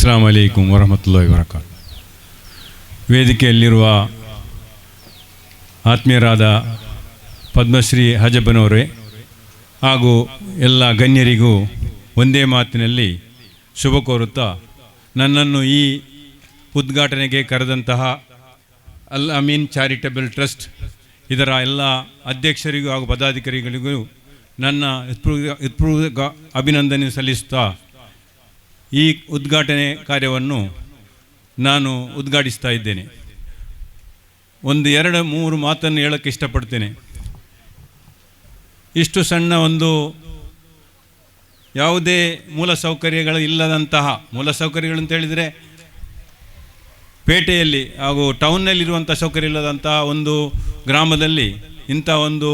ಅಸ್ಸಲಾಮು ಅಲೈಕುಂ ವರಹಮತುಲ್ಲಾಹಿ ವಬರಕಾತು. ವೇದಿಕೆಯಲ್ಲಿರುವ ಆತ್ಮೀಯರಾದ ಪದ್ಮಶ್ರೀ ಹಜಬನವರೇ ಹಾಗೂ ಎಲ್ಲ ಗಣ್ಯರಿಗೂ ಒಂದೇ ಮಾತಿನಲ್ಲಿ ಶುಭ ಕೋರುತ್ತಾ, ನನ್ನನ್ನು ಈ ಉದ್ಘಾಟನೆಗೆ ಕರೆದಂತಹ ಅಲ್ ಅಮೀನ್ ಚಾರಿಟಬಲ್ ಟ್ರಸ್ಟ್ ಇದರ ಎಲ್ಲ ಅಧ್ಯಕ್ಷರಿಗೂ ಹಾಗೂ ಪದಾಧಿಕಾರಿಗಳಿಗೂ ನನ್ನ ಹೃತ್ಪೂರ್ವಕ ಅಭಿನಂದನೆ ಸಲ್ಲಿಸುತ್ತಾ ಈ ಉದ್ಘಾಟನೆ ಕಾರ್ಯವನ್ನು ನಾನು ಉದ್ಘಾಟಿಸ್ತಾ ಇದ್ದೇನೆ. ಒಂದು 2-3 ಮಾತನ್ನು ಹೇಳೋಕ್ಕೆ ಇಷ್ಟಪಡ್ತೇನೆ. ಇಷ್ಟು ಸಣ್ಣ ಒಂದು ಯಾವುದೇ ಮೂಲಸೌಕರ್ಯಗಳು ಇಲ್ಲದಂತಹ, ಮೂಲಸೌಕರ್ಯಗಳು ಅಂತ ಹೇಳಿದರೆ ಪೇಟೆಯಲ್ಲಿ ಹಾಗೂ ಟೌನ್ನಲ್ಲಿರುವಂಥ ಸೌಕರ್ಯ ಇಲ್ಲದಂತಹ ಒಂದು ಗ್ರಾಮದಲ್ಲಿ ಇಂಥ ಒಂದು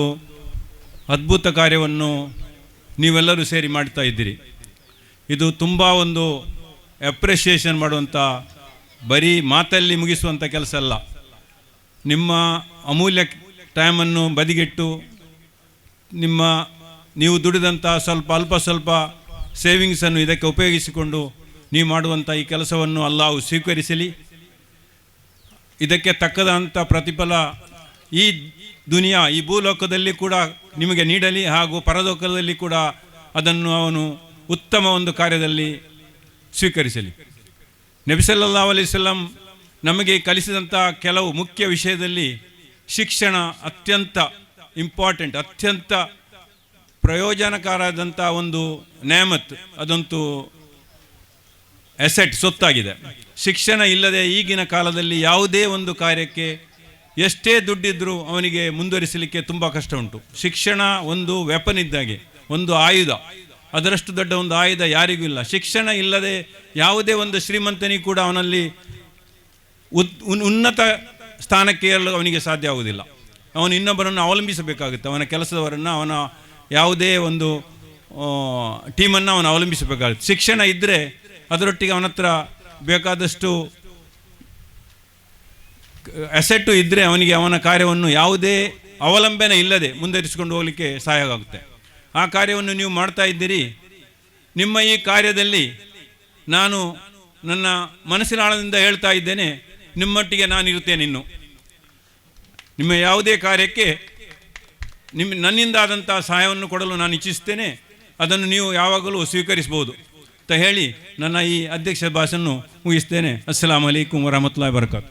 ಅದ್ಭುತ ಕಾರ್ಯವನ್ನು ನೀವೆಲ್ಲರೂ ಸೇರಿ ಮಾಡ್ತಾ ಇದ್ದೀರಿ. ಇದು ತುಂಬ ಒಂದು ಅಪ್ರಿಷಿಯೇಷನ್ ಮಾಡುವಂಥ, ಬರೀ ಮಾತಲ್ಲಿ ಮುಗಿಸುವಂಥ ಕೆಲಸ ಅಲ್ಲ. ನಿಮ್ಮ ಅಮೂಲ್ಯ ಟೈಮನ್ನು ಬದಿಗಿಟ್ಟು ನೀವು ದುಡಿದಂಥ ಅಲ್ಪ ಸ್ವಲ್ಪ ಸೇವಿಂಗ್ಸನ್ನು ಇದಕ್ಕೆ ಉಪಯೋಗಿಸಿಕೊಂಡು ನೀವು ಮಾಡುವಂಥ ಈ ಕೆಲಸವನ್ನು ಅಲ್ಲಾಹು ಸ್ವೀಕರಿಸಲಿ. ಇದಕ್ಕೆ ತಕ್ಕದಂಥ ಪ್ರತಿಫಲ ಈ ದುನಿಯಾ, ಈ ಭೂಲೋಕದಲ್ಲಿ ಕೂಡ ನಿಮಗೆ ನೀಡಲಿ, ಹಾಗೂ ಪರಲೋಕದಲ್ಲಿ ಕೂಡ ಅದನ್ನು ಅವನು ಉತ್ತಮ ಒಂದು ಕಾರ್ಯದಲ್ಲಿ ಸ್ವೀಕರಿಸಲಿ. ನಬಿ ಸಲ್ಲಲ್ಲಾಹು ಅಲೈಹಿ ವಸಲ್ಲಂ ನಮಗೆ ಕಲಿಸಿದಂಥ ಕೆಲವು ಮುಖ್ಯ ವಿಷಯದಲ್ಲಿ ಶಿಕ್ಷಣ ಅತ್ಯಂತ ಇಂಪಾರ್ಟೆಂಟ್, ಅತ್ಯಂತ ಪ್ರಯೋಜನಕಾರದಂಥ ಒಂದು ನೇಮತ್, ಅದಂತೂ ಅಸೆಟ್, ಸೊತ್ತಾಗಿದೆ. ಶಿಕ್ಷಣ ಇಲ್ಲದೆ ಈಗಿನ ಕಾಲದಲ್ಲಿ ಯಾವುದೇ ಒಂದು ಕಾರ್ಯಕ್ಕೆ ಎಷ್ಟೇ ದುಡ್ಡಿದ್ರೂ ಅವನಿಗೆ ಮುಂದುವರಿಸಲಿಕ್ಕೆ ತುಂಬ ಕಷ್ಟ ಉಂಟು. ಶಿಕ್ಷಣ ಒಂದು ವೆಪನ್ ಇದ್ದಾಗೆ, ಒಂದು ಆಯುಧ. ಅದರಷ್ಟು ದೊಡ್ಡ ಒಂದು ಆಯುಧ ಯಾರಿಗೂ ಇಲ್ಲ. ಶಿಕ್ಷಣ ಇಲ್ಲದೆ ಯಾವುದೇ ಒಂದು ಶ್ರೀಮಂತನಿಗೂ ಕೂಡ ಅವನಲ್ಲಿ ಉನ್ನತ ಸ್ಥಾನಕ್ಕೆ ಏರಲು ಅವನಿಗೆ ಸಾಧ್ಯ ಆಗುವುದಿಲ್ಲ. ಅವನು ಇನ್ನೊಬ್ಬರನ್ನು ಅವಲಂಬಿಸಬೇಕಾಗುತ್ತೆ. ಅವನ ಕೆಲಸದವರನ್ನು, ಅವನ ಯಾವುದೇ ಒಂದು ಟೀಮನ್ನು ಅವನು ಅವಲಂಬಿಸಬೇಕಾಗುತ್ತೆ. ಶಿಕ್ಷಣ ಇದ್ದರೆ ಅದರೊಟ್ಟಿಗೆ ಅವನ ಹತ್ರ ಬೇಕಾದಷ್ಟು ಅಸೆಟ್ಟು ಇದ್ದರೆ ಅವನಿಗೆ ಅವನ ಕಾರ್ಯವನ್ನು ಯಾವುದೇ ಅವಲಂಬನೆ ಇಲ್ಲದೆ ಮುಂದುವರಿಸಿಕೊಂಡು ಹೋಗಲಿಕ್ಕೆ ಸಹಾಯ ಆಗುತ್ತೆ. ಆ ಕಾರ್ಯವನ್ನು ನೀವು ಮಾಡ್ತಾ ಇದ್ದೀರಿ. ನಿಮ್ಮ ಈ ಕಾರ್ಯದಲ್ಲಿ ನಾನು ನನ್ನ ಮನಸ್ಸಿನ ಆಳದಿಂದ ಹೇಳ್ತಾ ಇದ್ದೇನೆ, ನಿಮ್ಮೊಟ್ಟಿಗೆ ನಾನು ಇರುತ್ತೇನೆ. ಇನ್ನು ನಿಮ್ಮ ಯಾವುದೇ ಕಾರ್ಯಕ್ಕೆ ನನ್ನಿಂದಾದಂಥ ಸಹಾಯವನ್ನು ಕೊಡಲು ನಾನು ಇಚ್ಛಿಸ್ತೇನೆ. ಅದನ್ನು ನೀವು ಯಾವಾಗಲೂ ಸ್ವೀಕರಿಸ್ಬೋದು ಅಂತ ಹೇಳಿ ನನ್ನ ಈ ಅಧ್ಯಕ್ಷ ಭಾಷೆಯನ್ನು ಮುಗಿಸ್ತೇನೆ. ಅಸ್ಸಲಾಮು ಅಲೈಕುಂ ವರಹಮತುಲ್ಲಾಹಿ ವಬರಕಾತು.